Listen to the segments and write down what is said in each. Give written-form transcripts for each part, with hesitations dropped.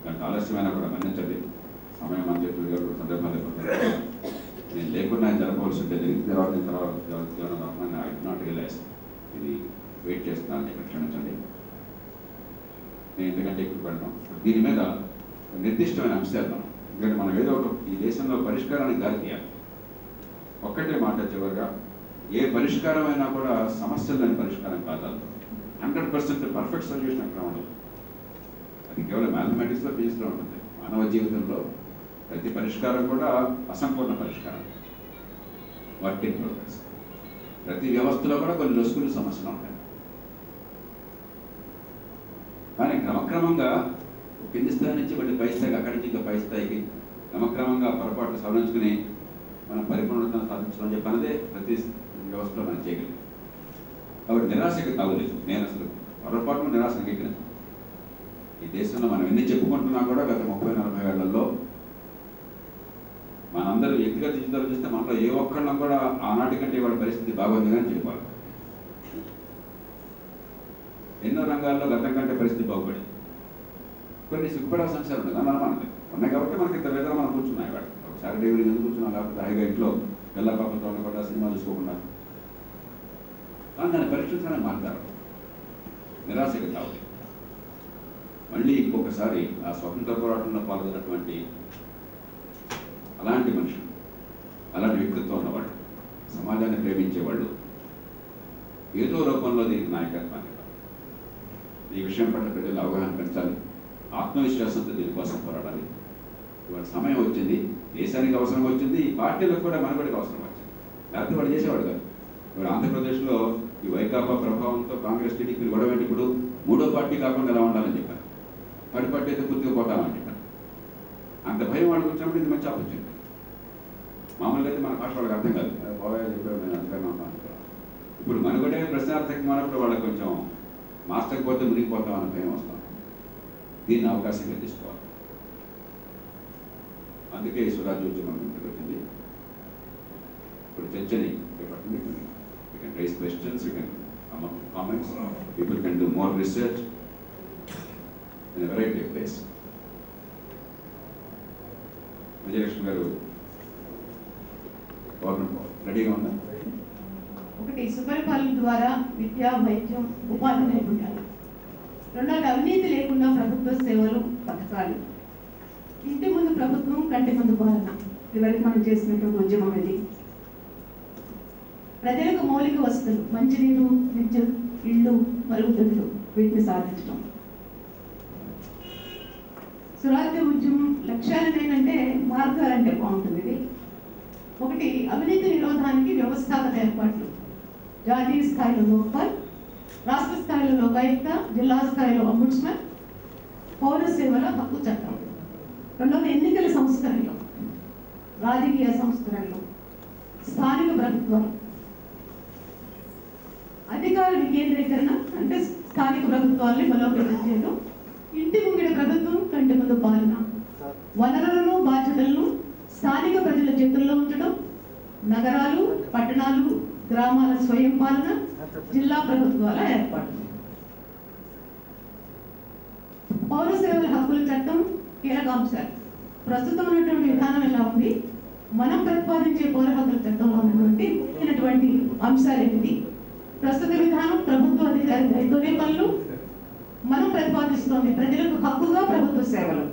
దానికి ఆలస్యమైనా కూడా మన్నించండి. సమయం అని చెప్పి సందర్భాలు నేను లేకుండా జరపవలసి ఉంటే జరిగిన తర్వాత ఐ డి నాట్ రియలైజ్ ఇది వెయిట్ చేస్తున్నాను ఇక్కడ క్షమించండి. నేను ఎందుకంటే ఎక్కువ పడడం దీని మీద నిర్దిష్టమైన అంశాలు ఎందుకంటే మనం ఏదో ఒక ఈ దేశంలో పరిష్కారానికి దారి తీయాలి. ఒక్కటే మాట చివరిగా, ఏ పరిష్కారం అయినా కూడా సమస్యలని పరిష్కారం కాదు. 100% పర్ఫెక్ట్ సొల్యూషన్ అక్కడ ఉండదు. అది కేవలం మ్యాథమెటిక్స్లో ఫిజిక్స్లో ఉంటుంది. మానవ జీవితంలో ప్రతి పరిష్కారం కూడా అసంపూర్ణ పరిష్కారం, వర్క్ ఇన్ ప్రోగ్రెస్. ప్రతి వ్యవస్థలో కూడా కొన్ని లొసుగులు సమస్యలు ఉంటాయి. కానీ క్రమక్రమంగా కింది స్థాయి నుంచి మళ్ళీ పై స్థాయికి, అక్కడి నుంచి ఇంకా పై స్థాయికి క్రమక్రమంగా పొరపాట్లు సవరించుకుని మనం పరిపూర్ణతను సాధించడం చెప్పన్నదే ప్రతి వ్యవస్థలో మనం చేయగలిగాం. కాబట్టి నిరాశకి తాగులేదు. నేను అసలు పొరపాటును నిరాశ ఎక్కిన ఈ దేశంలో మనం ఎన్ని చెప్పుకుంటున్నా కూడా గత 30-40 ఏళ్లలో మనందరూ వ్యక్తిగత జీవితాలు చూస్తే మనలో ఏ ఒక్కళ్ళం కూడా ఆనాటి కంటే వాళ్ళ పరిస్థితి బాగుంది కానీ చెప్పాలి. ఎన్నో రంగాల్లో గతం కంటే పరిస్థితి బాగుపడింది. కొన్ని సిగ్గుపడాల్సిన అంశాలు ఉన్నాయి, దాని అనుమానం ఉన్నాయి. కాబట్టి మనకి ఇంత వేదన మనం కూర్చున్నాయి. వాడు ఒకసారి డేవిడ్ ఎందుకు కూర్చున్నాం, లేకపోతే హాయిగా ఇంట్లో పిల్ల పాపంతో ఉండకుండా సినిమా చూసుకోకుండా కానీ దాన్ని పరీక్షించడానికి మాట్లాడారు. నిరాశకి తాగుతుంది. మళ్ళీ ఇంకొకసారి ఆ స్వతంత్ర పోరాటంలో పాల్గొన్నటువంటి అలాంటి మనుషులు, అలాంటి వ్యక్తిత్వం ఉన్నవాళ్ళు, సమాజాన్ని ప్రేమించేవాళ్ళు ఏదో రూపంలో దీనికి నాయకత్వాన్ని ఈ విషయం పట్ల ప్రజలు అవగాహన పెంచాలి. ఆత్మవిశ్వాసంతో దీనికోసం పోరాడాలి. ఇవాళ సమయం వచ్చింది, దేశానికి అవసరం వచ్చింది, ఈ పార్టీలకు కూడా మనబడికి అవసరం వచ్చింది. లేకపోతే వాడు చేసేవాడు కాదు. ఇప్పుడు ఆంధ్రప్రదేశ్లో ఈ వైకాపా ప్రభావంతో కాంగ్రెస్ టీడీపీలు గొడవ ఇప్పుడు 3వ పార్టీ కాకుండా ఎలా ఉండాలని చెప్పారు. థర్డ్ పార్టీ అయితే పూర్తిగా పోతామని చెప్పారు. అంత భయం వాళ్ళకి వచ్చినప్పుడు ఇది మంచి ఆపర్చునిటీ. మామూలుగా అయితే మన భాష వాళ్ళకి అర్థం కాదు. పోయా చెప్పారు, నేను అంతకన్నా ఉంటాను. ఇప్పుడు మనుగడే ప్రశ్నార్థకంగా ఉన్నప్పుడు వాళ్ళకి కొంచెం మార్చకపోతే మునిగిపోతాం అన్న భయం వస్తాం. దీన్ని అవకాశంగా తీసుకోవాలి. అందుకే ఈ స్వరాజ్యోద్యమం ఇంటికి వచ్చింది. ఇప్పుడు చర్చని చేపట్టింది. We can raise questions, we can come up with comments, people can do more research in a variety of ways. Vijayalakshmi గారు రెడీగా ఉందా? ఒకటి, సుపరిపాలన ద్వారా విద్య, వైద్యం, ఉపాధి నైపుణ్యాలు. రెండోది, అవినీతి లేకుండా ప్రభుత్వ సేవలు, పథకాలు. ఇంటి ముందు ప్రభుత్వం, కంటి ముందు పాలన. ఇదివరకు మనం చేసినటువంటి ఉద్యమం ఇది. ప్రజలకు మౌలిక వసతులు, మంచినీరు, విద్యుత్, ఇళ్ళు, మరుగుదొడ్లు, వీటిని సాధించడం. స్వరాజ్య ఉద్యమం లక్ష్యాలు ఏంటంటే మార్గాలంటే బాగుంటుంది. ఇది ఒకటి, అవినీతి నిరోధానికి వ్యవస్థాపక ఏర్పాట్లు. జాతీయ స్థాయిలో లోక్పాల్, రాష్ట్ర స్థాయిలో లోకాయుక్త, జిల్లా స్థాయిలో అంబుడ్స్మన్, పౌర సేవల హక్కు చట్టం. రెండవది, ఎన్నికల సంస్కరణలు, రాజకీయ సంస్కరణలు, స్థానిక ప్రభుత్వాలు, అధికార వికేంద్రీకరణ అంటే స్థానిక ప్రభుత్వాలని బలోపేతం చేయడం, ఇంటి ముంగిట ప్రభుత్వం, కంటి ముందు పాలన, వనరులను, బాధ్యతలను స్థానిక ప్రజల చేతుల్లో ఉంచడం, నగరాలు, పట్టణాలు, గ్రామాల స్వయం పాలన, జిల్లా ప్రభుత్వాల ఏర్పాటు. పౌర సేవల హక్కుల చట్టం కీలక అంశాలు. ప్రస్తుతం ఉన్నటువంటి విధానం ఎలా ఉంది, మనం ప్రతిపాదించే పౌర హక్కుల చట్టంలో ఉన్నటువంటి ముఖ్యమైనటువంటి అంశాలు ఏంటి? ప్రస్తుత విధానం ప్రభుత్వ అధికారి రైతులే పనులు, మనం ప్రతిపాదిస్తోంది ప్రజలకు హక్కుగా ప్రభుత్వ సేవలు.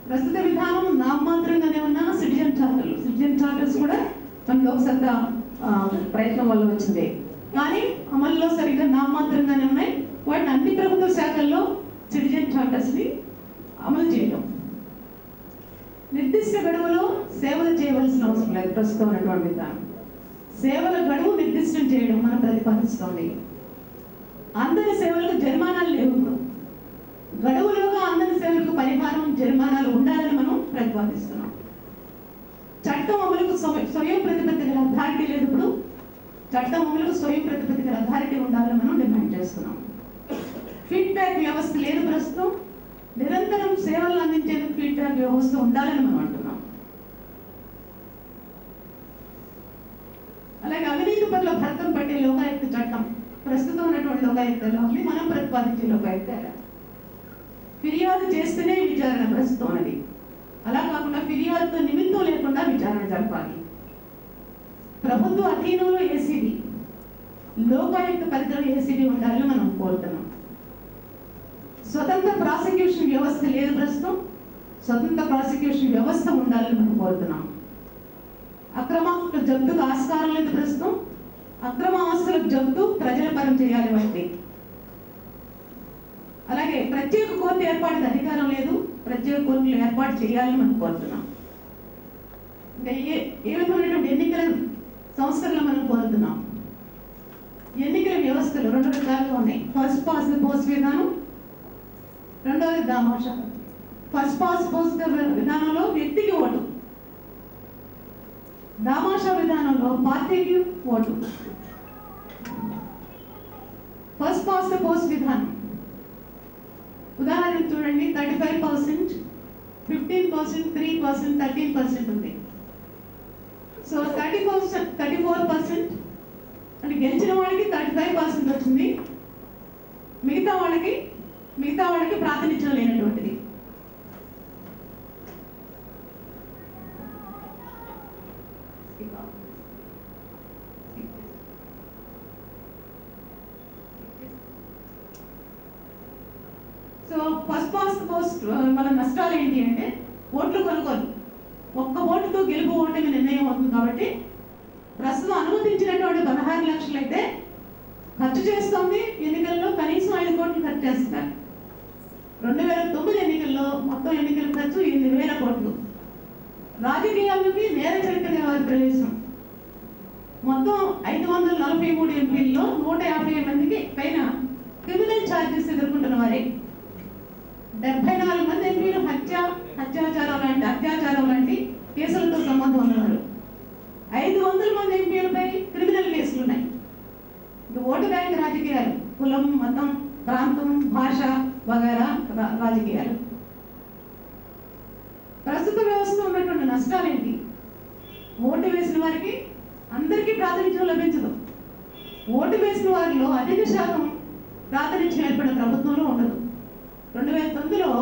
ప్రస్తుత విధానం నామమాత్రంగానే ఉన్న సిటిజన్ చార్టర్స్ కూడా మన లోక్సత్తా ప్రయత్నం వల్ల వచ్చింది. కానీ అమల్లో సరిగ్గా నామమాత్రంగానే ఉన్నాయి. వాటిని అన్ని ప్రభుత్వ శాఖల్లో సిటిజన్ చార్టర్స్ని అమలు చేయడం. నిర్దిష్ట గడువులో సేవలు చేయవలసిన అవసరం లేదు. ప్రస్తుతం ఉన్నటువంటి విధానం సేవల గడువు నిర్దిష్టం చేయడం మనం ప్రతిపాదిస్తోంది. అందరి సేవలకు జరిమానాలు లేవు. ఇప్పుడు గడువులోగా అందరి సేవలకు పరిహారం, జరిమానాలు ఉండాలని మనం ప్రతిపాదిస్తున్నాం. చట్టం అమలుకు స్వయం ప్రతిపత్తి గల అథారిటీ లేదు. ఇప్పుడు చట్టం అమలుకు స్వయం ప్రతిపత్తి గల అథారిటీ ఉండాలని మనం డిమాండ్ చేస్తున్నాం. ఫీడ్బ్యాక్ వ్యవస్థ లేదు ప్రస్తుతం. నిరంతరం సేవలు అందించేందుకు ఫీడ్బ్యాక్ వ్యవస్థ ఉండాలని మనం అంటున్నాం. అలాగే అవినీతి పట్ల భర్తం పట్టే లోకాయుక్త చట్టం ప్రస్తుతం ఉన్నటువంటి లోకాయుక్తలో మనం ప్రతిపాదించే లోకాయుక్త ఫిర్యాదు చేస్తేనే విచారణ ప్రస్తుతం ఉన్నది. అలా కాకుండా ఫిర్యాదుతో నిమిత్తం లేకుండా విచారణ జరపాలి. ప్రభుత్వ అధీనంలో ఏసీబీ, లోకాయుక్త పరిధిలో ఏసీబీ ఉండాలని మనం కోరుతున్నాం. స్వతంత్ర ప్రాసిక్యూషన్ వ్యవస్థ లేదు ప్రస్తుతం. స్వతంత్ర ప్రాసిక్యూషన్ వ్యవస్థ ఉండాలని మనం కోరుతున్నాం. అక్రమాస్తుల జప్తుకు ఆస్కారం లేదు ప్రస్తుతం. అక్రమ ఆస్తులకు జప్తు ప్రజల పరం చేయాలి వాటి. అలాగే ప్రత్యేక కోర్టు ఏర్పాటుకు అధికారం లేదు. ప్రత్యేక కోర్టులు ఏర్పాటు చేయాలని మనం కోరుతున్నాం. ఇంకా ఏ విధమైనటువంటి ఎన్నికల సంస్కరణలు మనం కోరుతున్నాం. ఎన్నికల వ్యవస్థలు 2 రకాలుగా ఉన్నాయి. ఫస్ట్ పాస్ ది పోస్ట్ విధానం, రెండవది దామాషా. ఫస్ట్ పాస్ పోస్ట్ విధానంలో వ్యక్తికి ఓటు, దామాషా విధానంలో పార్టీకి vote. First pass the post విధానం ఉదాహరణ చూడండి. 35%, 15%, 3%, 13% ఉంది. సో 34% అంటే గెలిచిన వాళ్ళకి 35% వచ్చింది. మిగతా వాళ్ళకి ప్రాతినిధ్యం లేనటువంటిది. సో ఫస్ట్ పాస్ట్ పోస్ట్ మన నష్టాలు ఏంటి అంటే ఓట్లు కొనుగోలు. ఒక్క ఓటుతో గెలుపు ఓటమి నిర్ణయం అవుతుంది. కాబట్టి ప్రస్తుతం అనుమతించినటువంటి 16 లక్షలు అయితే ఖర్చు చేస్తుంది. ఎన్నికల్లో కనీసం 5 కోట్లు ఖర్చు చేస్తున్నారు. 2009 ఎన్నికల్లో మొత్తం ఎన్నికల ఖర్చు 8,000 కోట్లు. రాజకీయాలకి నేర చరిత్ర వారి ప్రవేశం మొత్తం 543 ఎంపీల్లో 150 మందికి పైన క్రిమినల్ ఛార్జెస్ ఎదుర్కొంటున్న వారే. 74 మంది ఎంపీలు అత్యాచారం లాంటి కేసులతో సంబంధం ఉన్నవారు. 500 మంది ఎంపీలపై క్రిమినల్ కేసులు ఉన్నాయి. ఓటు బ్యాంక్ రాజకీయాలు, కులం, మతం, ప్రాంతం, భాష వగైరా రాజకీయాలు. ప్రస్తుత వ్యవస్థ ఉన్నటువంటి నష్టాలేంటి? ఓటు వేసిన వారికి అందరికీ ప్రాతినిధ్యం లభించదు. ఓటు వేసిన వారిలో అధిక శాతం ప్రాతినిధ్యం ఏర్పడిన ప్రభుత్వంలో ఉండదు. 2009లో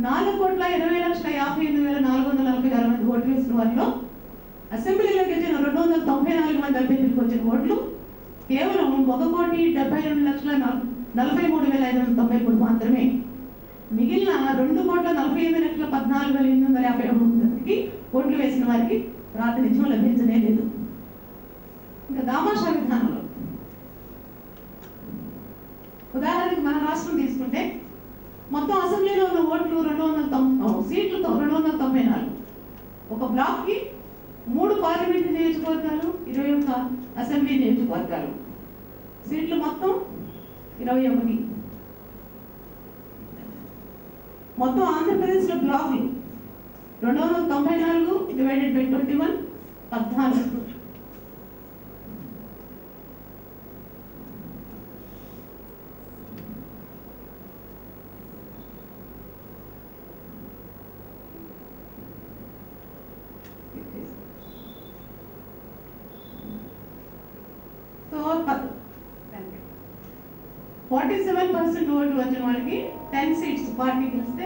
4,20,58,446 మంది ఓటు వేసిన వారిలో అసెంబ్లీలో గెలిచిన 294 మంది అభ్యర్థులకు వచ్చిన ఓట్లు కేవలం 1,72,43,593 మాత్రమే. మిగిలిన 2,48,14,853 మందికి ఓట్లు వేసిన వారికి ప్రాతినిధ్యం లభించనే లేదు. ఇంకా దామాషా విధానంలో ఉదాహరణకు మన రాష్ట్రం తీసుకుంటే మొత్తం అసెంబ్లీలో ఉన్న ఓట్లు 290 సీట్లతో 294. ఒక బ్లాక్ కి 3 పార్లమెంట్ నియోజకవర్గాలు, 21 అసెంబ్లీ నియోజకవర్గాలు. సీట్లు మొత్తం 21. మొత్తం ఆంధ్రప్రదేశ్లో బ్లాక్లు 294 డివైడెడ్ బై 21 14. సో 47% ఓట్లు వచ్చిన వాళ్ళకి 10 సీట్స్ పార్టీ గెలిస్తే,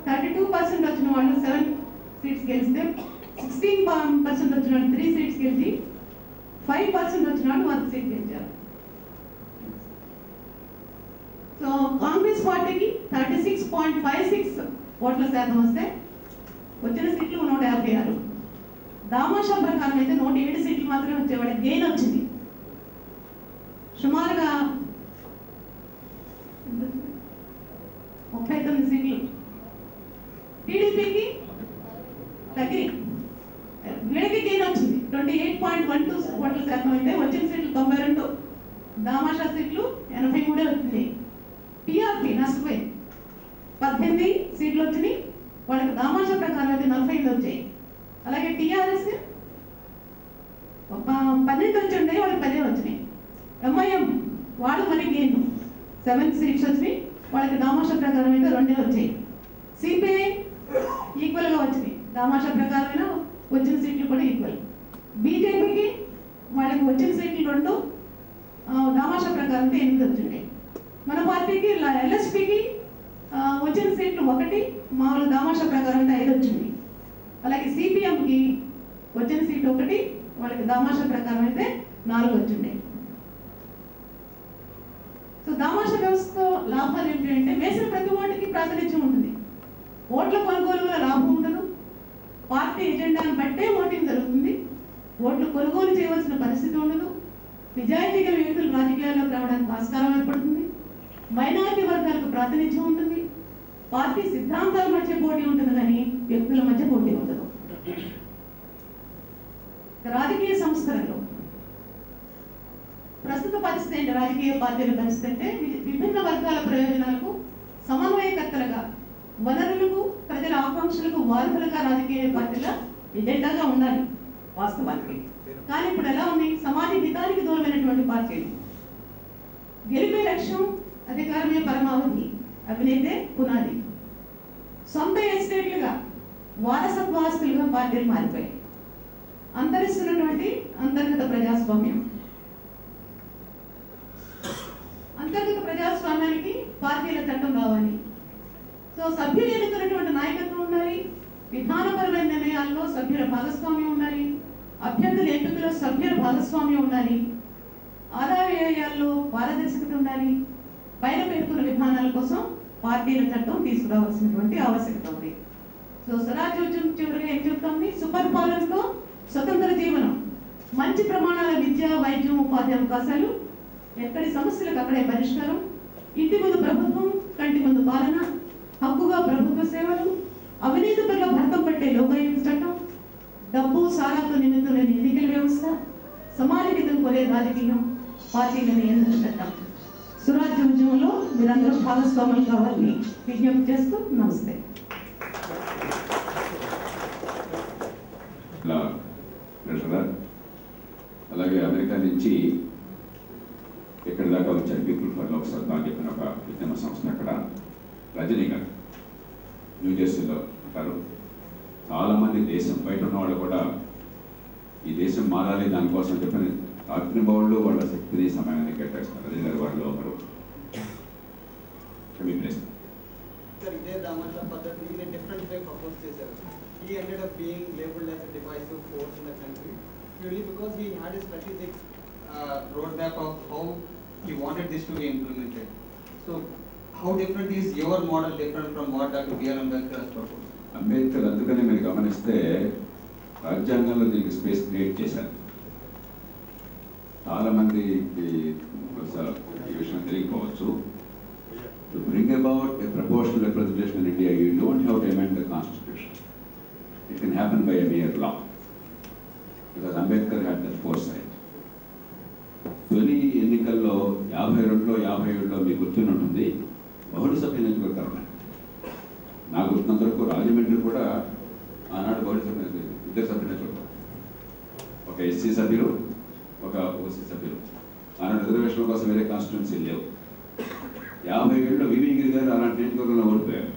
32% వచ్చిన వాళ్ళు 7 సీట్స్ గెలిస్తే, 16% వచ్చిన వాళ్ళు 3 సీట్స్ గెలిచి, 5% వచ్చిన వాళ్ళు 1 సీట్ గెలిచారు. సో కాంగ్రెస్ పార్టీకి 36.56 ఓట్ల శాతం వస్తే వచ్చిన సీట్లు 156. దామాషా ప్రకారం అయితే 107 సీట్లు మాత్రమే వచ్చేవాళ్ళకి గెయిన్ వచ్చింది. సుమారుగా 39 సీట్లు టీడీపీకి తగ్గి వీళ్ళకి గెయిన్ వచ్చింది. 28.12 ఓట్ల శాతం అయితే వచ్చిన సీట్లు 92, దామాషా సీట్లు 83 వచ్చింది. టీఆర్పీ నష్టపోయింది. 18 సీట్లు వచ్చినాయి, వాళ్ళకి దామాషా ప్రకారం అయితే 45 వచ్చాయి. అలాగే టీఆర్ఎస్ 12 వచ్చి ఉండే, వాళ్ళకి 10 వచ్చినాయి. ఎంఐఎం వాళ్ళు మరి గెయిన్ 7 సీట్స్ వచ్చినాయి, వాళ్ళకి దామాషా ప్రకారం అయితే 2 వచ్చాయి. సిపిఐ ఈక్వల్గా వచ్చినాయి, దామాషా ప్రకారమైన వచ్చిన సీట్లు కూడా ఈక్వల్. బీజేపీకి వాళ్ళకి వచ్చిన సీట్లు 2, దామాషా ప్రకారం అయితే 8 వచ్చినాయి. మన పార్టీకి ఎల్ఎస్పీకి వచ్చిన సీట్లు 1, మామూలు దామాషా ప్రకారం అయితే 5 వచ్చింది. అలాగే సిపిఎంకి వచ్చిన సీట్లు 1, వాళ్ళకి దామాషా ప్రకారం అయితే 4 వచ్చిండే. సో దామాషా వ్యవస్థతో లాభాలు ఏంటి అంటే వేసిన ప్రతి ఓటుకి ప్రాతినిధ్యం ఉంటుంది. ఓట్ల కొనుగోలు వల్ల లాభం ఉండదు. పార్టీ ఎజెండాను బట్టే ఓటింగ్ జరుగుతుంది. ఓట్లు కొనుగోలు చేయవలసిన పరిస్థితి ఉండదు. నిజాయితీ గల వ్యక్తులు రాజకీయాల్లోకి రావడానికి ఆస్కారం ఏర్పడుతుంది. మైనారిటీ వర్గాలకు ప్రాతినిధ్యం ఉంటుంది. పార్టీ సిద్ధాంతాల మధ్య పోటీ ఉంటుంది కానీ వ్యక్తుల మధ్య పోటీ ఉండదు. రాజకీయ సంస్కరణలో ప్రస్తుత పరిస్థితి ఏంటి? రాజకీయ పార్టీల పరిస్థితి అంటే విభిన్న వర్గాల ప్రయోజనాలకు సమన్వయకర్తలుగా, వనరులకు, ప్రజల ఆకాంక్షలకు వారధులుగా రాజకీయ పార్టీల ఎజెండాగా ఉండాలి వాస్తవానికి. కానీ ఇప్పుడు ఎలా ఉన్నాయి? సమాజ హితానికి దూరమైనటువంటి పార్టీలు. గెలిపే లక్ష్యం, అధికారమే పరమావధి, అవినీతే పునాది. సొంత ఎస్టేట్లుగా, వారసత్వ ఆస్తులుగా పార్టీలు మారిపోయాయి. అంతరిస్తున్నటువంటి అంతర్గత ప్రజాస్వామ్యం. అంతర్గత ప్రజాస్వామ్యానికి పార్టీల చట్టం రావాలి. సో సభ్యులు ఎన్నుకున్నటువంటి నాయకత్వం ఉండాలి. విధానపరమైన నిర్ణయాల్లో సభ్యుల భాగస్వామ్యం ఉండాలి. అభ్యర్థుల ఎంపికలో సభ్యుల భాగస్వామ్యం ఉండాలి. ఆదాయ వ్యయాల్లో పారదర్శకత ఉండాలి. పైన పేర్కొన్న విధానాల కోసం పార్టీల చట్టం తీసుకురావాల్సినటువంటి ఆవశ్యకత ఉంది. సో స్వరాజ్యోద్యమం చివరిగా ఏం చెప్తాంది? సుపరిపాలనతో స్వతంత్ర జీవనం, మంచి ప్రమాణాల విద్య, వైద్యం, ఉపాధి అవకాశాలు, ఎక్కడి సమస్యలకు అక్కడే పరిష్కారం, ఇంటి ముందు ప్రభుత్వం, కంటి ముందు పాలన, హక్కుగా ప్రభుత్వ సేవలు, అవినీతి పట్ల భర్తం పట్టే లోకాయుక్త చట్టం, డబ్బు సారాతో నిందితుల ఎన్నికల వ్యవస్థ, సమాజ హితం కోరే రాజకీయం, పార్టీల నియంత్రణ చట్టం. స్వరాజ్య ఉద్యమంలో మీరందరూ భాగస్వాములు కావాలని విజ్ఞప్తి చేస్తూ నమస్తే. అలాగే అమెరికా నుంచి ఎక్కడి దాకా వచ్చారు పీపుల్ ఫర్ లోక్ సత్తా అని చెప్పిన ఒక విజ్ఞాన సంస్థ. అక్కడ రజనీ గారు న్యూజెర్సీలో ఉంటారు. చాలామంది దేశం బయట ఉన్న వాళ్ళు కూడా ఈ దేశం మారాలి దానికోసం చెప్పిన రాత్రి బౌళ్ళు వాళ్ళ శక్తిని సమయాన్ని కేటాయిస్తారు. రజనీ గారు వాళ్ళు ఒకరు. మీ ప్రశ్న సార్, ఇదే దామాషా పద్ధతిని in a different way propose చేశారు. He ended up being labeled as a divisive force in the country purely because he had a strategic roadmap of how he wanted this to be implemented. So, how different is your model different from what Dr. B.R. Ambedkar has proposed? Ambedkar అందుకనే మీరు గమనిస్తే రాజ్యాంగంలో దీనికి space create చేశారు. చాలామంది ఈ విషయం తెలియకపోవచ్చు. To bring about a proportional representation in India, you don't have to amend the constitution. It can happen by a mere law. Because Ambedkar had that foresight. తొలి ఎన్నికల్లో 52లో 57లో మీకు గుర్తుని ఉంటుంది, బహుళ సభ్యులు ఎన్నుకుంటారు. నాకు గుర్తున్నంత వరకు రాజమండ్రి కూడా ఆనాడు బహుళ సభ్యులు, ఇద్దరు సభ్యులు ఎన్నుకుంటారు. ఒక ఎస్సీ సభ్యులు, ఒక ఓసీ సభ్యులు. ఆనాడు రిజర్వేషన్ కోసం వేరే కాన్స్టిట్యున్సీ లేవు. 57లో వివి గిరి గారు అలాంటి నియోజకవర్గంలో ఓడిపోయారు.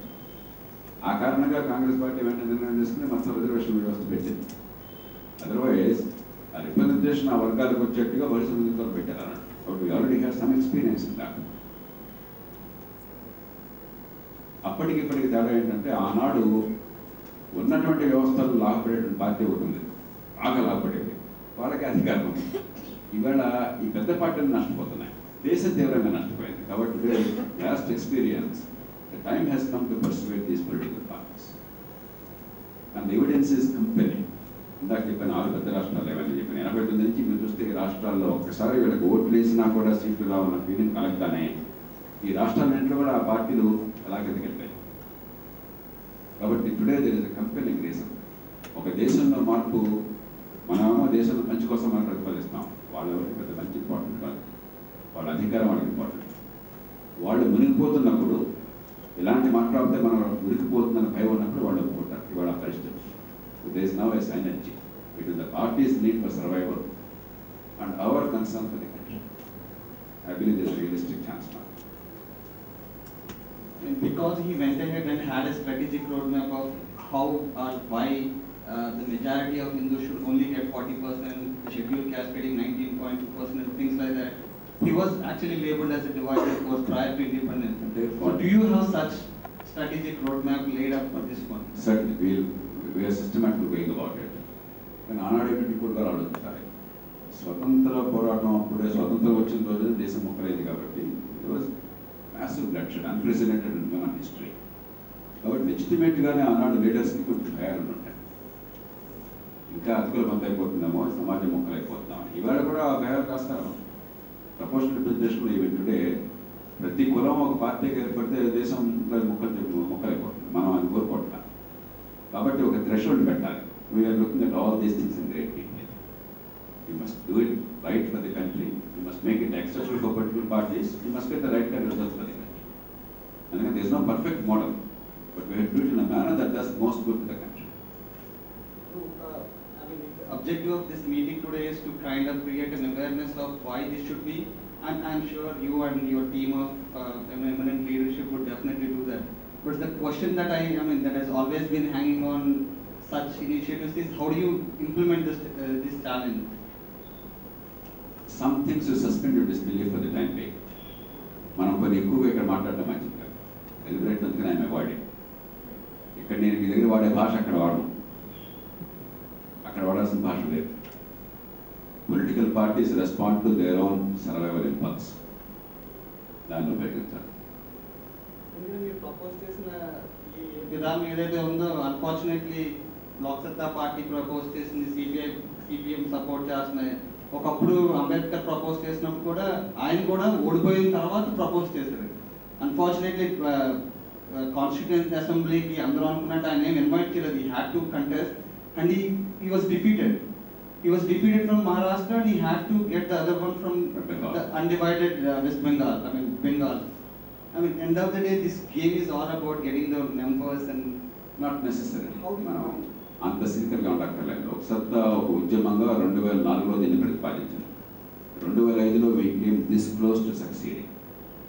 ఆ కారణంగా కాంగ్రెస్ పార్టీ వెంటనే నిర్ణయం చేసుకుని మొత్తం రిజర్వేషన్ వ్యవస్థ పెట్టింది. అదర్వైజ్ ఆ రిప్రజెంటేషన్ ఆ వర్గాలకు వచ్చేట్టుగా వరుస నిధులతో పెట్టారు అన్నాడు. కాబట్టి we already have some experience in that. అప్పటికి ఇప్పటికి తేడా ఏంటంటే ఆనాడు ఉన్నటువంటి వ్యవస్థలు లాభపడేటువంటి పార్టీ ఒకటి ఉంది, బాగా లాభపడేది, వాళ్ళకి అధికారం ఉంది. ఇవాళ ఈ పెద్ద పార్టీలు నష్టపోతున్నాయి, దేశం తీవ్రంగా నష్టపోయింది. కాబట్టి last experience, the time has come to persuade these political parties and evidence is compelling. ఇందాక చెప్పిన 6 పెద్ద రాష్ట్రాలు ఏమని చెప్పిన 89 నుంచి మీరు చూస్తే ఈ రాష్ట్రాల్లో ఒక్కసారి వీళ్ళకి ఓట్లు వేసినా కూడా సీట్లు రావాలన్న ఫీలింగ్ కలగగానే ఈ రాష్ట్రాలన్నింటిలో కూడా ఆ పార్టీలు అలాగే ఎదిగెళ్తాయి. కాబట్టి today there is a compelling reason. ఒక దేశంలో మార్పు, మనమేమో దేశంలో మంచి కోసం మనం ప్రతిపాదిస్తాం, వాళ్ళెవరికి పెద్ద మంచి ఇంపార్టెంట్ కాదు, వాళ్ళ అధికారం వాళ్ళకి ఇంపార్టెంట్. వాళ్ళు మునిగిపోతున్నప్పుడు ఇలాంటి మాట్లాడితే మనం మునిగిపోతుందని భయం ఉన్నప్పుడు వాళ్ళు ఒప్పుకుంటారు. ఇవాళ పరిస్థితి there is now a synergy between the party's need for survival and our concern for the country. I believe there is a realistic chance now. And because he went ahead and had a strategic roadmap of how or why the majority of Hindus should only get 40%, the scheduled caste getting 19.2% and things like that, he was actually labeled as a divided force prior to independence. So do you have such strategic roadmap laid up for this one? Certainly, we are systematically going about it. కానీ ఆనాడు ఏంటంటే ఇప్పుడు కూడా ఆలోచించాలి. స్వతంత్ర పోరాటం అప్పుడే స్వతంత్రం వచ్చిన రోజు దేశం మొక్కలేదు కాబట్టి it was massive bloodshed, unprecedented in human history. కాబట్టి లెజిటిమేట్గానే ఆనాడు లీడర్స్కి కొంచెం భయాలు ఉంటాయి. ఇంకా అతికుల బంద్ అయిపోతుందేమో, సమాజం మొక్కలైపోతున్నాం. ఇవాళ కూడా భయాలు కాస్తారు. ప్రపోర్షనల్ రిప్రజెంటేషన్ ఈవెన్ టుడే ప్రతి కులం ఒక పార్టీకి ఏర్పడితే దేశం మొక్కలైపోతుంది. మనం అది కోరుకుంటున్నాం. కాబట్టి ఒక థ్రెషోల్డ్ పెట్టాలి. We are looking at all these things in great detail. You must do it right for the country. You must make it accessible for particular parties. You must get the right kind results for the country. అందుకని there is no perfect model, but we have to do it in a manner that does most good to the country. The objective of this meeting today is to kind of create an awareness of why this should be, and I'm sure you and your team of eminent leadership would definitely do that. But the question that that has always been hanging on such initiatives is how do you implement this challenge? Some things you suspend your disbelief for the time being. మనం కొన్ని ఎక్కువగా ఇక్కడ మాట్లాడటం మంచిది కాదు. Deliberate అందుకని I'm avoiding. ఇక్కడ నేను మీ దగ్గర వాడే భాష అక్కడ వాడను, అక్కడ వాడాల్సిన భాష లేదు. Political parties respond to their own survival impulse, దాన్ని ఉపయోగించాలి. మీరు ప్రపోజ్ చేసిన ఈ విధానం ఏదైతే ఉందో అన్ఫార్చునేట్లీ లోక్ సత్తా పార్టీ ప్రపోజ్ చేసింది, సిపిఎం సపోర్ట్ చేస్తున్నాయి. ఒకప్పుడు అంబేద్కర్ ప్రపోజ్ చేసినప్పుడు కూడా ఆయన కూడా ఓడిపోయిన తర్వాత ప్రపోజ్ చేశారు. అన్ఫార్చునేట్లీ కాన్స్టిట్యూయెంట్ అసెంబ్లీకి అందరూ అనుకున్నట్టు ఆయన ఏం ఇన్వైట్ చేయలేదు. He had to contest and he was defeated. He was defeated from Maharashtra and he had to get the other one from the undivided West Bengal. Bengal. End of the day, this game is all about getting the numbers and not necessarily. అంత సినికల్గా ఉండక్కర్లేదు. ఒక సత్తా ఒక ఉద్యమంగా 2004లో దీన్ని ప్రతిపాదించారు. 2005లో we came this close to succeeding.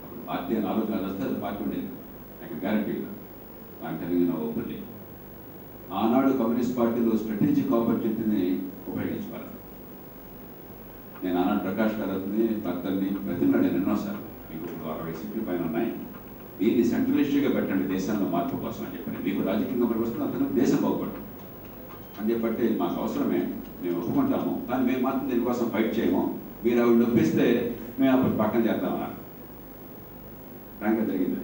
అప్పుడు party అని ఆలోచన వస్తే అది పార్టీ ఉండేది. నాకు గ్యారంటీ లేదు. I'm telling you now openly. ఆనాడు కమ్యూనిస్ట్ పార్టీలో స్ట్రాటజిక్ ఆపర్చునిటీని ఉపయోగించుకోవాలి. నేను ఆనాడు ప్రకాష్ కరత్ని భక్తల్ని ప్రతిమలాడాను ఎన్నోసార్లు. మీకు 60 సీట్లు పైన ఉన్నాయి, దీన్ని సెంట్రలిస్ట్గా పెట్టండి దేశంలో మార్పు కోసం అని చెప్పాను. మీకు రాజకీయంగా పనికొస్తుంది, అంతలో దేశం బాగుపడదు అని చెప్పంటే మాకు అవసరమే, మేము ఒప్పుకుంటాము, కానీ మేము మాత్రం దీనికోసం ఫైట్ చేయము, మీరు అవి నొప్పిస్తే మేము అప్పుడు పక్కన చేద్దామన్నారు. ఫ్రాంక్గా జరిగింది.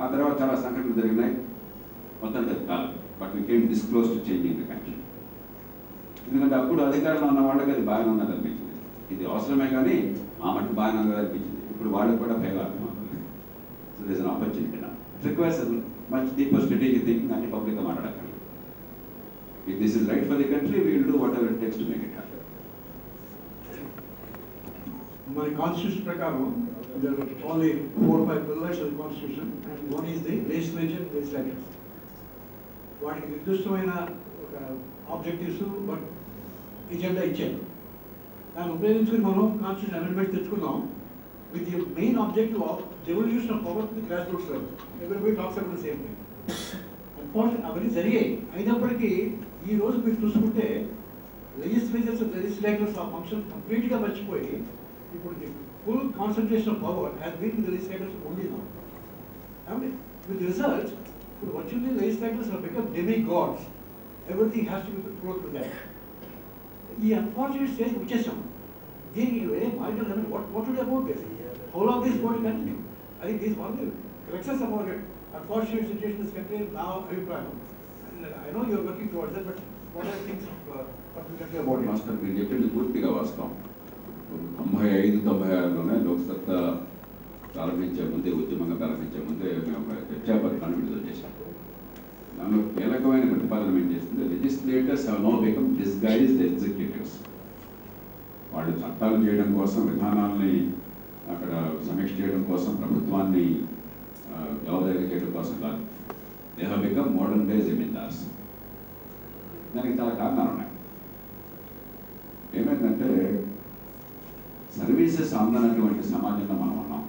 ఆ తర్వాత చాలా సంఘటనలు జరిగినాయి. మొత్తం కాదు, but we can disclose to changing the country. ఎందుకంటే అప్పుడు అధికారంలో ఉన్న వాళ్ళకి అది బాగానే ఉన్నది అనిపించింది. ఇది అవసరమే కానీ ఆ మట్టి బాగానే ఉన్నది అనిపించింది. ఇప్పుడు వాళ్ళకి కూడా భయం అర్థమవుతుంది. సో దిస్ అన్ ఆపర్చునిటీ నా. It requires much deeper strategic thinking అని పబ్లిక్గా మాట్లాడక్కర్లేదు. If this is right for the country we will do whatever it takes to make it happy. My constitution prakaram, there are only 4 or 5 pillars of the constitution, and one is the legislature, legislators. వాటికి నిర్దిష్టమైన ఒక objectives but agenda ఇచ్చారు. దాన్ని ఉపయోగించుకుని మనం constitution amendment తెచ్చుకున్నాం with the main objective of devolution of power to grass roots level. Everybody talks about the same thing. Unfortunate అవన్నీ జరిగాయి. అయినప్పటికీ ఈ రోజు మీరు చూసుకుంటే లెజిస్లేటర్స్ ఆ ఫంక్షన్ కంప్లీట్గా మర్చిపోయి ఇప్పుడు the full concentration of power has been the legislators only now. With results virtually legislators have become demigods. Everything has to be brought to them. The unfortunate stage which is some. Then you what to do about this? How long this is going to continue? I think this is one of the crux about it. Unfortunate situation in this country now. And I know you are working towards it, but what are the things particularly about it? Master మీరు చెప్పింది పూర్తిగా వాస్తవం. 95-96లోనే లోక్సత్తా ప్రారంభించే ముందే, ఉద్యమంగా ప్రారంభించే ముందే మేము ఒక చర్చాపత్రాన్ని విడుదల చేశాం. దానిలో కీలకమైన ప్రతిపాదన ఏం చేస్తుంది, legislators have now become disguised executives. వాళ్ళు చట్టాలు చేయడం కోసం, విధానాలని అక్కడ సమీక్ష చేయడం కోసం, ప్రభుత్వాన్ని జవాబుదారీగా చేయడం కోసం కాదు. They have become modern day zamindars. దానికి చాలా కారణాలు ఉన్నాయి. ఏమైందంటే సర్వీసెస్ అందనటువంటి సమాజంలో మనం ఉన్నాం.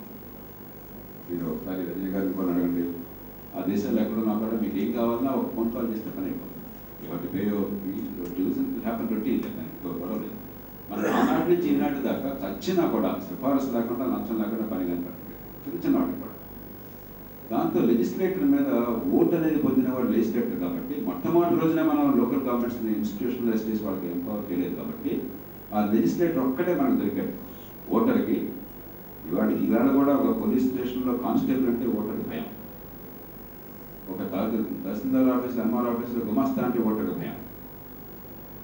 మీరు ఒకసారి రజనీ గారిని కూడా అడగండి, ఆ దేశంలో ఎక్కడున్నా కూడా మీకు ఏం కావాలన్నా ఒక ఫోన్ కాల్ చేస్తే పని అయిపోతుంది. ఇవాటి పే హ్యాపన్ రొటీన్ లేదండి, గొడవలేదు. మన ఆనాటి నుంచి ఈనాటి దాకా చచ్చినా కూడా సిఫారసు లేకుండా, నచ్చం లేకుండా పని కనపడుతుంది చిన్న చిన్న వాటికి కూడా. దాంతో లెజిస్లేటర్ మీద ఓట్ అనేది పొందిన వాడు లెజిస్లేటర్ కాబట్టి మొట్టమొదటి రోజునే మనం లోకల్ గవర్నమెంట్స్ని ఇన్స్టిట్యూషనల్ ఎస్టీస్ వాళ్ళకి ఎంపవర్ చేయలేదు కాబట్టి ఆ లెజిస్లేటర్ ఒక్కటే మనకు దొరికాడు ఓటర్కి. ఇవాళ కూడా ఒక పోలీస్ స్టేషన్లో కానిస్టేబుల్ అంటే ఓటర్కి భయం, ఒక తహసీల్దార్ ఆఫీస్ ఎంఆర్ ఆఫీస్లో గుమాస్తా అంటే ఓటర్కి భయం.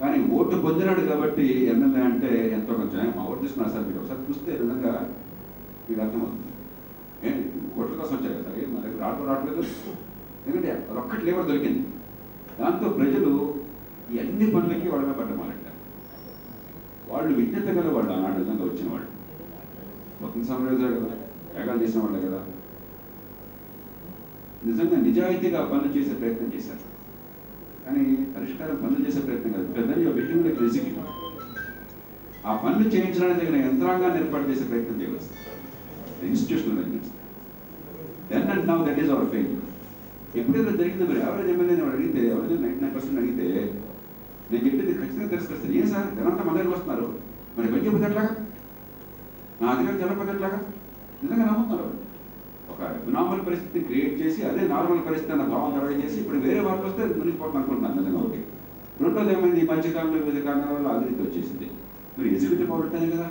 కానీ ఓటు పొందినాడు కాబట్టి ఎమ్మెల్యే అంటే ఎంతో కొంచెం మా ఓటు తీసుకున్నా సార్ మీరు ఒకసారి చూస్తే విధంగా మీకు అర్థమవుతుంది. ఓట్ల కోసం వచ్చారు కదా సార్, మన దగ్గర రావట్లేదు, ఎందుకంటే ఒక్కటి లేబర్ దొరికింది. దాంతో ప్రజలు ఈ అన్ని పనులకి వాళ్ళ మీద పడ్డమాలంటారు. వాళ్ళు విజ్ఞత గల వాళ్ళు ఆనాడు విధంగా వచ్చిన వాళ్ళు, స్వతంత్ర సమరయోధులే కదా, త్యాగాలు చేసిన వాళ్ళే కదా, నిజంగా నిజాయితీగా పనులు చేసే ప్రయత్నం చేశారు. కానీ పరిష్కారం పనులు చేసే ప్రయత్నం కాదు, పెద్ద విషయంలో ఎగ్జిక్యూటివ్ ఆ పనులు చేయించడానికి తగిన యంత్రాంగాన్ని ఏర్పాటు చేసే ప్రయత్నం చేయవచ్చు. Institutional arrangements then and now that is our failure. ఎప్పుడైతే జరిగిందో మరి ఎవరైనా ఎమ్మెల్యేని వాడు అడిగితే, ఎవరైనా 99% అడిగితే నేను చెప్పింది ఖచ్చితంగా తెలుసుకొస్తాను. ఏం సార్ జనంతా మన దగ్గర వస్తున్నారు, మరి పని చెప్పదు ఎట్లాగా, నా అధికారం జరగకపోతే ఎట్లాగా, నిజంగా నమ్ముతున్నారు. ఒక అబ్నార్మల్ పరిస్థితి క్రియేట్ చేసి అదే నార్మల్ పరిస్థితి అన్న భావం కలగ చేసి ఇప్పుడు వేరే వాళ్ళు వస్తే మునిగిపోతుంది అనుకుంటున్నాను నిజంగా. ఒకటి రెండోది ఏమైంది, ఈ మధ్యకాలంలో వివిధ కారణాల వల్ల అవినీతి వచ్చేసింది. మీరు ఎగ్జిక్యూటివ్ పవర్ ఉంటేనే కదా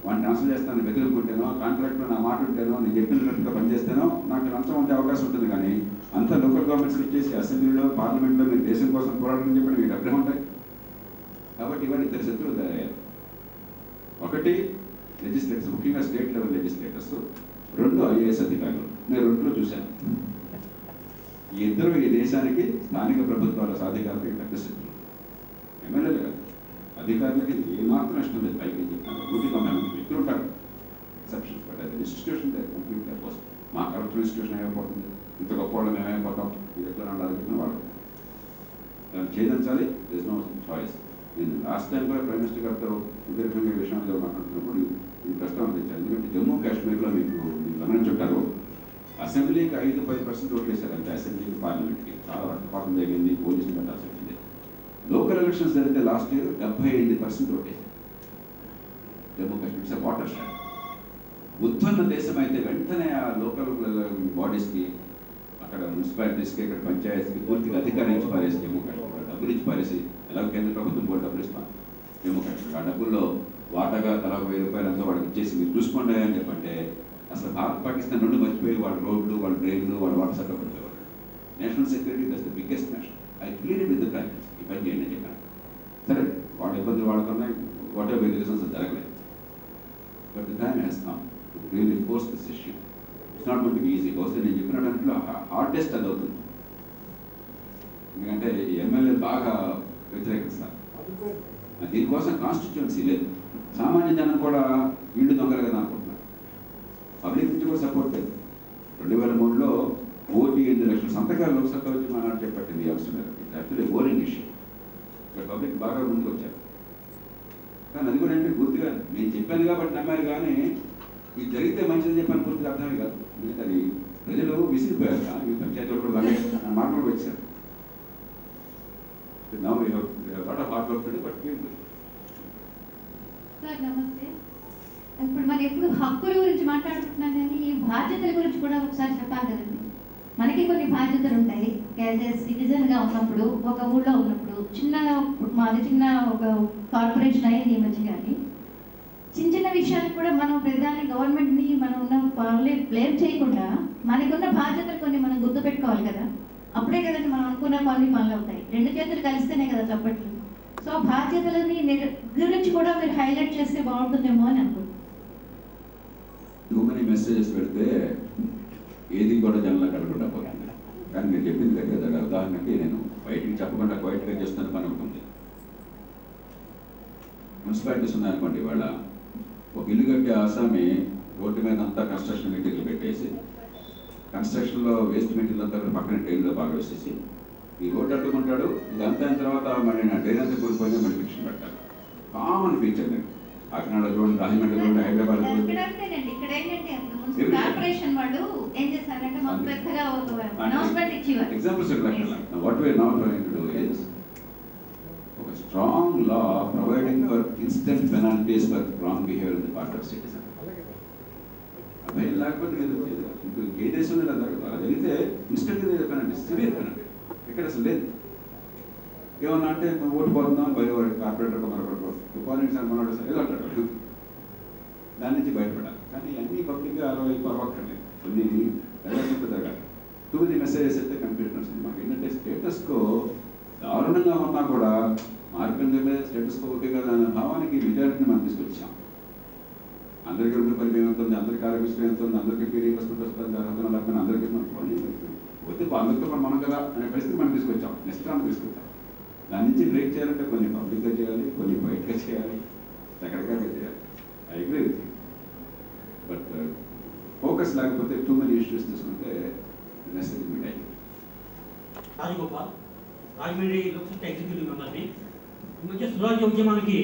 వాడిని ట్రాన్స్ఫర్ చేస్తాను, బెదిరింపుంటేనో కాంట్రాక్ట్లో నా మాట ఉంటేనో నేను చెప్పినట్టుగా పనిచేస్తేనో నాకు లంచం ఉండే అవకాశం ఉంటుంది. కానీ అంతా లోకల్ గవర్నమెంట్స్ ఇచ్చేసి అసెంబ్లీలో పార్లమెంట్లో మీరు దేశం కోసం పోరాటం చెప్పి మీకు డబ్బులు ఉంటాయి. కాబట్టి ఇవాళ ఇద్దరు శత్రువులు తయారయ్యారు. ఒకటి లెజిస్లేటర్స్, ముఖ్యంగా స్టేట్ లెవెల్ లెజిస్లేటర్స్, రెండు ఐఏఎస్ అధికారులు. నేను రెండులో చూశాను. ఈ ఇద్దరు ఈ దేశానికి స్థానిక ప్రభుత్వాల సాధికారతకి పెద్ద శత్రువులు. ఎమ్మెల్యేలు కాదు, అధికారులకి ఏమాత్రం ఇష్టం లేదు. పైకి ఏం చెప్తాను, డ్యూటీలో మేము వ్యక్తులు ఉంటారు ఎక్సెప్షన్స్, బట్ అది ఇన్స్టిట్యూషన్ కంప్లీట్ అపోజ్. మా కరప్షన్ ఇన్స్టిట్యూషన్ ఏమైపోతుంది, ఇంత గొప్ప వాళ్ళు మేమైపోతాం, ఇది ఎట్లా ఉండాలి చెప్పిన వాళ్ళు దాన్ని ఛేదించాలి. This no choice. నేను లాస్ట్ టైం కూడా ప్రైమ్ మినిస్టర్ గారితో సుదీర్ఘంగా ఈ విషయంలో మాట్లాడుతున్నప్పుడు ఈ ప్రస్తావన తెచ్చాను. ఎందుకంటే జమ్మూ కాశ్మీర్లో మీకు గమనించుంటారు, అసెంబ్లీకి 5-10% ఓట్లు వేశారు. అంటే అసెంబ్లీకి పార్లమెంట్కి చాలా రక్తపాతం జరిగింది, పోలీసులు పెట్టాల్సి వచ్చింది. లోకల్ ఎలక్షన్స్ జరిగితే లాస్ట్ ఇయర్ 75% ఓటేశారు Jammu Kashmir. It's watershed. ఉత్పన్న దేశం అయితే వెంటనే ఆ లోకల్ బాడీస్కి, అక్కడ మున్సిపాలిటీస్కి, ఇక్కడ పంచాయతీకి పూర్తిగా అధికారం ఇచ్చి పారేసి జమ్మూ కాశ్మీర్ డబ్బులు ఇచ్చి పారేసి, ఎలా కేంద్ర ప్రభుత్వం కూడా డబ్బులు ఇస్తాం జమ్మూ కాశ్మీర్. ఆ డబ్బుల్లో వాటాగా తలా ₹1000 అంతా వాడికి ఇచ్చేసి మీరు చూసుకోండి అని చెప్పంటే అసలు భారత్ పాకిస్తాన్ నుండి మర్చిపోయి వాళ్ళ రోడ్లు, వాళ్ళ డ్రైన్లు, వాళ్ళ వాటర్ సప్లై పడిపోయేవాళ్ళు. National security does the biggest nation. I clear with the prime minister, ఈ పని చేయండి అని చెప్పాను. సరే వాళ్ళ ఇబ్బందులు వాడుతున్నాయి, వాట్ ఎవర్ రీజన్స్ జరగలేదు. But the time has come to really force this issue. It's not going to be easy. బహుశా నేను చెప్పిన దాంట్లో హార్డెస్ట్ అది అవుతుంది. ఎందుకంటే ఈ ఎమ్మెల్యే బాగా వ్యతిరేకిస్తారు. దీనికోసం కాన్స్టిట్యుయెన్సీ లేదు. సామాన్య జనం కూడా ఇళ్ళు దొంగలు కదా అనుకుంటున్నారు. పబ్లిక్ నుంచి కూడా సపోర్ట్ లేదు. 2003లో 8 లక్షల సంతకాలు లోక్సభ వచ్చి మాట్లాడి చెప్పట్టింది ఈ అంశం మీద. It's actually ఓరింగ్ issue. ఇక్కడ పబ్లిక్ బాగా ముందుకు వచ్చారు. కానీ అది కూడా అంటే పూర్తిగా నేను చెప్పాను కాబట్టి నమ్మారు, కానీ ఇది జరిగితే మంచిదని చెప్పాను పూర్తిగా అర్థమే కాదు. ఎందుకంటే అది ప్రజలు విసిరిపోయారు. ఈ పంచాయతీలు కూడా మాటలు వచ్చారు. Now we have a lot of hard work to do, but we will do it. Sir నమస్తే. ఇప్పుడు మనం ఎప్పుడు హక్కుల గురించి మాట్లాడుకుంటున్నాం, కానీ ఈ బాధ్యతల గురించి కూడా ఒకసారి చెప్పాలి కదండి. మనకి కొన్ని బాధ్యతలు ఉంటాయి. యాజ్ ఏ సిటిజన్గా ఉన్నప్పుడు, ఒక ఊళ్ళో ఉన్నప్పుడు, మాది చిన్న ఒక కార్పొరేషన్ అయ్యింది ఈ మధ్య, కానీ చిన్న విషయానికి కూడా మనం ప్రధాని గవర్నమెంట్ని మనం ఉన్న వాళ్ళే బ్లేమ్ చేయకుండా మనకున్న బాధ్యతలు కొన్ని మనం గుర్తుపెట్టుకోవాలి కదా. అప్పుడే కదండి మనం అనుకున్న పనులు అవుతాయి. 2 చేతులు కలిస్తేనే కదా చప్పట్లు. సో బాధ్యతలని గురించి కూడా మీరు హైలైట్ చేస్తే బాగుంటుందేమో అని అనుకుంటున్నాను. మనీ మెసేజెస్ పెడితే ఏది కూడా జనంలో కలగకుండా పోతుంది. కానీ మీరు చెప్పింది కదా, ఉదాహరణకి నేను బయటికి చెప్పకుండా క్వైట్గా చేస్తున్న పని ఉంటుంది. మున్సిపాలిటీస్ ఉన్నాయనుకోండి, ఇవాళ ఒక ఇల్లు కట్టే ఆసామి రోడ్డు మీద అంతా కన్స్ట్రక్షన్ మెటీరియల్ పెట్టేసి, కన్స్ట్రక్షన్లో వేస్ట్ మెటీరియల్ అంతా పక్కన డ్రైన్లో బాగా వేసేసి ఈ రోడ్డు అడ్డుకుంటాడు. ఇదంతా అయిన తర్వాత మళ్ళీ నా డ్రైన్ అంతా కూలిపోయినా మళ్ళీ ఫిక్షన్ పెట్టాలి. కామన్ ఫీచర్ నేను Kakinada road, Rajahmundry road, Hyderabad road. ఇక్కడ ఏంటంటే కార్పొరేషన్ వాళ్ళు ఏం చేస్తారంటే మాకు పెద్దగా అనౌన్స్మెంట్ ఇచ్చేవారు. Examples what we are now trying to do is ఒక strong law providing for instant penalties for wrong behaviour in the part of citizen. భయం లేకపోతే ఏ దేశంలో ఇలా జరగదు. అలా జరిగితే ఇన్స్టెంట్గా చెప్పానండి, సివియర్ పెనండి. ఇక్కడ అసలు లేదు. ఏమన్నా అంటే ఓటు పోతున్నాం బయట కార్పొరేటర్ మరొకరు పాలిటిక్స్ అని మనోడు సార్ ఏదో అంటాడు, దాని నుంచి బయటపడాలి. కానీ అన్ని పబ్లిక్గా అరవక్కర్లేదు, కొన్ని జరగాలి. టూది మెసేజెస్ అయితే కన్ఫ్యూజన్ వస్తుంది మాకు. ఏంటంటే స్టేటస్కో దారుణంగా ఉన్నా కూడా మార్గంగా స్టేటస్కో ఓకే కదా అనే భావానికి మెజారిటీని మనం తీసుకొచ్చాం. అందరికీ రెండు పని ఏమవుతుంది, అందరికీ ఆరోగ్యశ్రీ అవుతుంది, అందరికీ పీడీ వస్తుంది, అర్హత లేకపోయినా అందరికీ పోతే అందరితో మనం కదా అనే పరిస్థితి మనం తీసుకొచ్చాం, నిష్ఠాన్ని తీసుకొచ్చాం. దాని నుంచి బ్రేక్ చేయాలంటే కొన్ని పబ్లిక్గా చేయాలి, కొన్ని బయటగా చేయాలి, రకరకాలుగా చేయాలి. I agree with you. But focus లేకపోతే టూ మెనీ ఇష్యూస్ తీసుకుంటే మెసేజ్ మీట్ అయ్యింది. రాజగోపాల్, రాజమండ్రి లోక్సభ ఎగ్జిక్యూటివ్ మెంబర్ని. ఈ మధ్య స్వరాజ్య ఉద్యమానికి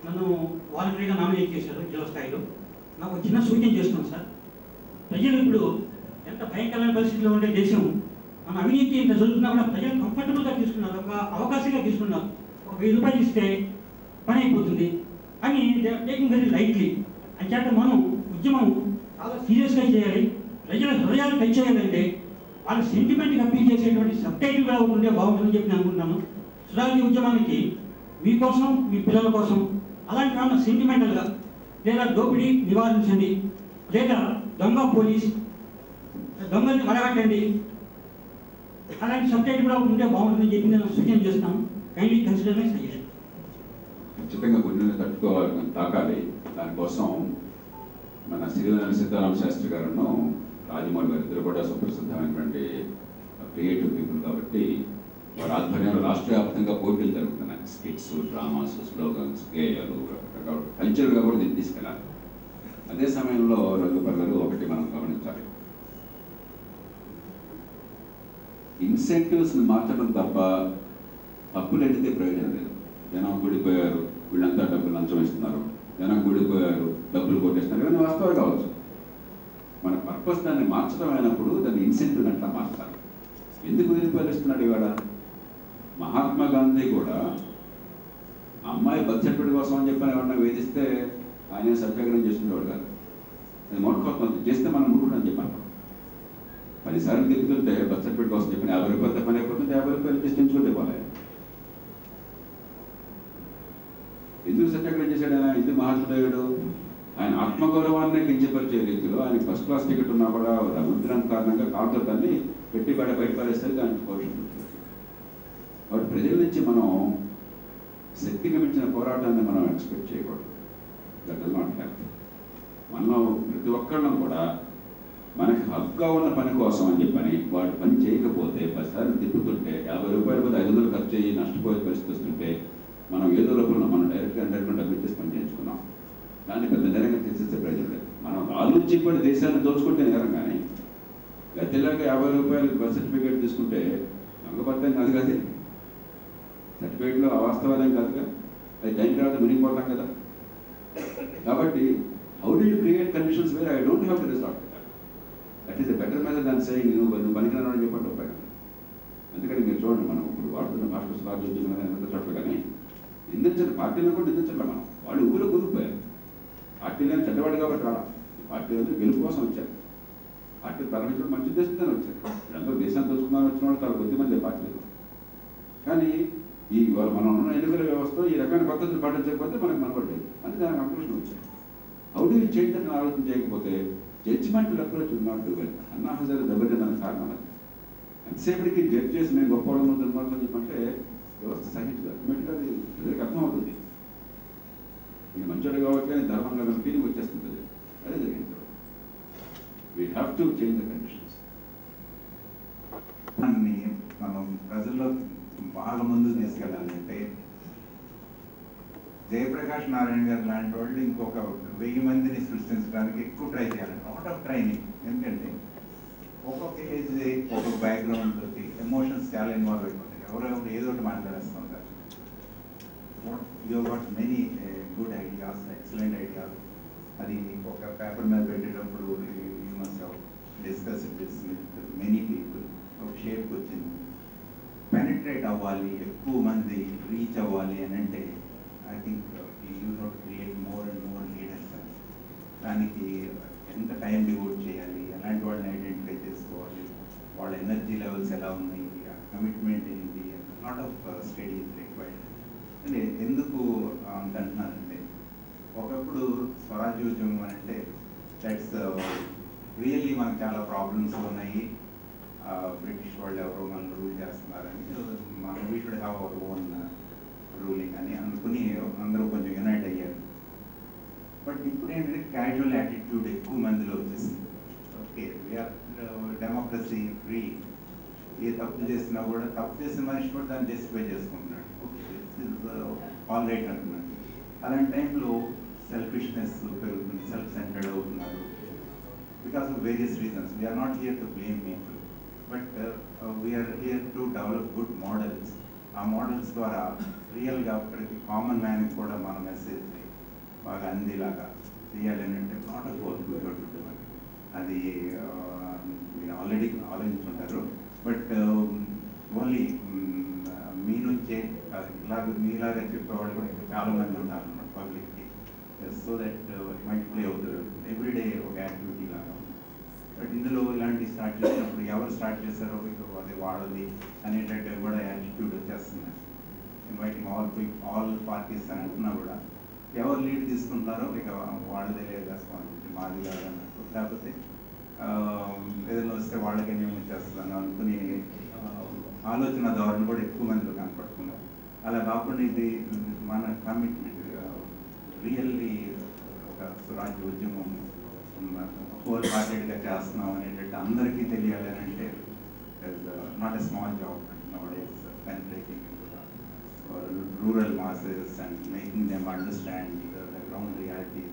నన్ను వాలంటరీగా నామినేట్ చేశారు జిల్లా స్థాయిలో. నాకు చిన్న సూచన చేస్తున్నాను సార్. ప్రజలు ఇప్పుడు ఎంత భయంకరమైన పరిస్థితిలో ఉండే దేశం, మన అవినీతి ఇంత జరుగుతున్నా కూడా ప్రజలు కంఫర్టబుల్గా తీసుకున్నారు, ఒక అవకాశంగా తీసుకున్నారు. ఒక 1000 రూపాయలు ఇస్తే పని అయిపోతుంది అని టేకింగ్ వెరీ లైట్లీ. అంచేత మనం ఉద్యమం చాలా సీరియస్గా చేయాలి. ప్రజల హృదయాలు టచ్ చేయాలంటే వాళ్ళ సెంటిమెంట్కి అప్పీల్ చేసేటువంటి సబ్టైటిల్గా ఉంటే బాగుంటుందని చెప్పి నేను అనుకుంటున్నాను. స్వరాజ్య ఉద్యమానికి మీకోసం, మీ పిల్లల కోసం అలాంటి వాళ్ళ సెంటిమెంటల్గా, లేదా దోపిడీ నివారించండి, లేదా దొంగ పోలీస్, దొంగల్ని వడగట్టండి, అలాంటి సబ్టైటిల్ కూడా ఉంటే బాగుంటుందని చెప్పి నేను సూచన చేస్తున్నాను. Kindly consider my suggestion. ఖచ్చితంగా గుండెని తట్టుకోవాలి, తాకాలి. దానికోసం మన శ్రీనారాయణ సీతారామ శాస్త్రి గారును రాజమౌళి గారు ఇద్దరు కూడా సుప్రసిద్ధమైనటువంటి క్రియేటివ్ పీపుల్ కాబట్టి వారి ఆధ్వర్యంలో రాష్ట్ర వ్యాప్తంగా పోటీలు జరుగుతున్నాయి. స్కిట్స్, డ్రామాస్, స్లోగన్స్, గేయాలు, కల్చర్గా కూడా దీన్ని తీసుకెళ్ళాలి. అదే సమయంలో రంగుపల్లలు ఒకటి మనం గమనించాలి, ఇన్సెంటివ్స్ని మార్చడం తప్ప అప్పులు ఎండితే ప్రయోజనం లేదు. జనం గుడిపోయారు, వీళ్ళంతా డబ్బులు లంచం ఇస్తున్నారు, జనం గుడిపోయారు, డబ్బులు కొట్టేస్తున్నారు, ఇవన్నీ వాస్తవాలు కావచ్చు. మన పర్పస్ దాన్ని మార్చడం అయినప్పుడు దాన్ని ఇన్సెంటివ్ అట్లా మార్చాలి. ఎందుకు వినిపిస్తున్నాడు ఇవాళ? మహాత్మా గాంధీ కూడా అమ్మాయి బర్త్ సర్టిఫికేట్ కోసం అని చెప్పని ఎవరన్నా వేధిస్తే ఆయన సత్యాగ్రహం చేస్తుండేవాడు కాదు. అది మొట్టకొత్త చేస్తే మనం ముట్టుకుంటాం అని చెప్పాను. 10 సార్లు తిరుగుతుంటే బర్త్ సర్టిఫికేట్ కోసం చెప్పిన 50 రూపాయలతో పని అయిపోతుంటే 50 రూపాయలు తెచ్చుకుంటే పోలే. ఎందుకు సత్యాగ్రహం చేశాడు ఆయన? ఎందుకు మహాత్ముడయ్యాడు? ఆయన ఆత్మగౌరవాన్ని కించపరిచే రీతిలో ఆయన ఫస్ట్ క్లాస్ టికెట్ ఉన్నా కూడా రవింద్రన్ కారణంగా కాంతోతాన్ని పెట్టి బయటపడేసరికి ఆయన భవిష్యత్తు. వాటి ప్రజల నుంచి మనం శక్తికి మించిన పోరాటాన్ని మనం ఎక్స్పెక్ట్ చేయకూడదు. That is not happy. మనం ప్రతి ఒక్కళ్ళం కూడా మనకి హక్కుగా ఉన్న పని కోసం అని చెప్పని వాడు పని చేయకపోతే 10 సార్లు తిప్పుతుంటే 50 రూపాయలు పోతే 500 ఖర్చు అయ్యి నష్టపోయే పరిస్థితి వస్తుంటే మనం ఏదో రూపంలో మనం డైరెక్ట్గా డబ్బు ఇచ్చేసి పని చేయించుకున్నాం. దాన్ని పెద్ద నేరంగా తీసేస్తే ప్రయోజనం లేదు. మనం ఆలోచించి కూడా దేశాన్ని దోచుకుంటే నేరం. కానీ గతిలాగా 50 రూపాయలు బర్త్ సర్టిఫికేట్ తీసుకుంటే దొంగబద్ధం కాదు కదా, సర్టిఫికేట్లో అవాస్తవాలేం కాదుగా, అది దాని తర్వాత మునిగిపోతాం కదా. కాబట్టి how do you create conditions where I don't have to resort. That is a better method than saying నువ్వు పనికిరాని చెప్పండి ఉపయోగం. అందుకని మీరు చూడండి, మనం ఇప్పుడు వాడుతున్న భాష స్వాధ్యోద్యమం ఎంత చోట్ల కానీ నిందించండి, పార్టీలో కూడా నిందించండి. మనం వాళ్ళు ఊళ్ళో కూలిపోయారు. పార్టీలో చెడ్డవాడు కాబట్టి రాలా, పార్టీలో గెలుపు కోసం వచ్చారు. పార్టీ ప్రారంభించడం మంచి ఉద్దేశంతోనే వచ్చారు. అందరూ దేశాన్ని తెలుసుకుందామని వచ్చిన వాళ్ళు చాలా కొద్దిమంది పార్టీలో. కానీ ఈ మనం ఉన్న ఎన్నికల వ్యవస్థ ఈ రకమైన పద్ధతులు పాటించకపోతే మనకు మనబడ్డేది. అందుకే దానికి కంక్లూషన్ వచ్చాయి. హౌ డూ యూ చేంజ్ అని ఆలోచన చేయకపోతే judgemental approach will not do well. Anna Hazare దెబ్బతినడానికి కారణం అది. ఎంతసేపటికి జడ్జ్ చేసి నేను గొప్పవాళ్ళను దుర్మార్గం చెప్పంటే వ్యవస్థ సహించదు. అల్టిమేట్గా అది ప్రజలకు అర్థమవుతుంది. ఇది మంచోడు కాబట్టి కానీ ధర్మంగా మన ఫీలింగ్ వచ్చేస్తుంది. అదే జరిగింది. We have to change the conditions. మనం ప్రజల్లో బాగా ముందుకు తీసుకెళ్ళాలి అంటే జయప్రకాష్ నారాయణ గారు లాంటి వాళ్ళు ఇంకొక 1000 మందిని సృష్టించడానికి ఎక్కువ ట్రై చేయాలి. Out of training. ఎందుకంటే ఒక్కొక్క ఏజ్ ఒక్కొక్క బ్యాక్గ్రౌండ్ తోటి ఎమోషన్స్ చాలా ఇన్వాల్వ్ అయిపోతాయి. ఎవరెవరు ఏదో ఒకటి మాట్లాడేస్తుంటారు. You got many good ideas, excellent ideas. అది ఒక పేపర్ మీద పెట్టేటప్పుడు you must have discuss this with many people. ఒక షేప్కి వచ్చింది. పెనిట్రేట్ అవ్వాలి, ఎక్కువ మంది రీచ్ అవ్వాలి అని అంటే I think you note create more and more leaders. దానికి ఎంత టైం డివోట్ చేయాలి, ఎలాంటి వాళ్ళని ఐడెంటిఫై చేసుకోవాలి, వాళ్ళ ఎనర్జీ లెవెల్స్ ఎలా ఉన్నాయి, కమిట్మెంట్ ఏంటి, లాట్ ఆఫ్ స్టడీస్ రిక్వైర్డ్. అంటే ఎందుకు అంటున్నానంటే, ఒకప్పుడు స్వరాజ్యోద్యమం అంటే దట్స్ రియల్లీ మనకు చాలా ప్రాబ్లమ్స్ ఉన్నాయి, బ్రిటిష్ వాళ్ళు ఎవరో మనం రూల్ చేస్తున్నారని, మనం we should have our own ruling అని అనుకుని అందరూ కొంచెం యునైట్ అయ్యారు. బట్ ఇప్పుడు ఏంటంటే క్యాజువల్ యాటిట్యూడ్ ఎక్కువ మందిలో వచ్చేసింది. ఓకే, వీఆర్ డెమోక్రసీ ఫ్రీ, ఏ తప్పు చేసినా కూడా తప్పు చేసిన మనిషి కూడా దాన్ని జస్టిఫై చేసుకుంటున్నాడు. ఓకే, ఆల్ రైట్ అంటున్నాడు. అలాంటి టైంలో సెల్ఫిష్నెస్ పెరుగుతుంది, సెల్ఫ్ సెంటర్డ్ అవుతున్నారు because of various reasons. We are not here to blame people, but we are here to develop good models. ఆ మోడల్స్ ద్వారా రియల్గా ప్రతి కామన్ మ్యాన్కి కూడా మన మెసేజ్ బాగా అందేలాగా చేయాలని అంటే నాట్ ఆఫ్ వర్క్ అది మీరు ఆల్రెడీ ఆలోచించుంటారు. బట్ ఓన్లీ మీ నుంచే మీలాగా చెప్పేవాళ్ళు కూడా చాలా మంది ఉన్నారు అన్నమాట పబ్లిక్కి. సో దట్ మల్టిప్లై అవుతారు ఎవ్రీడే ఒక యాక్టివిటీ లాగా. బట్ ఇందులో ఇలాంటి స్టార్ట్ చేసినప్పుడు ఎవరు స్టార్ట్ చేస్తారో అది వాళ్ళది అనేటట్టు కూడా యాటిట్యూడ్ వచ్చేస్తుంది. ఇన్వైటింగ్ ఆల్ పార్టీస్ అని అంటున్నా కూడా ఎవరు లీడ్ తీసుకుంటున్నారో ఇక వాళ్ళదే రెస్పాన్సిబిలిటీ, మాది కాదన్నట్టు. లేకపోతే ఏదైనా వస్తే వాళ్ళకే మేము చేస్తున్నాను అనుకుని ఆలోచన ధోరణి కూడా ఎక్కువ మందిలో కనపడుతున్నారు. అలా కాకుండా ఇది మన కమిట్మెంట్ రియల్లీ ఒక స్వరాజ్య ఉద్యమం హోల్ హార్టెడ్గా చేస్తున్నాం అనేటట్టు అందరికీ తెలియాలి అని అంటే not a small job nowadays, penetrating into the rural masses and making them understand the ground realities.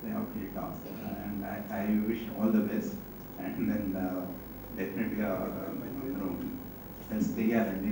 They have to task, and I wish all the best. And then definitely help చేయాలండి.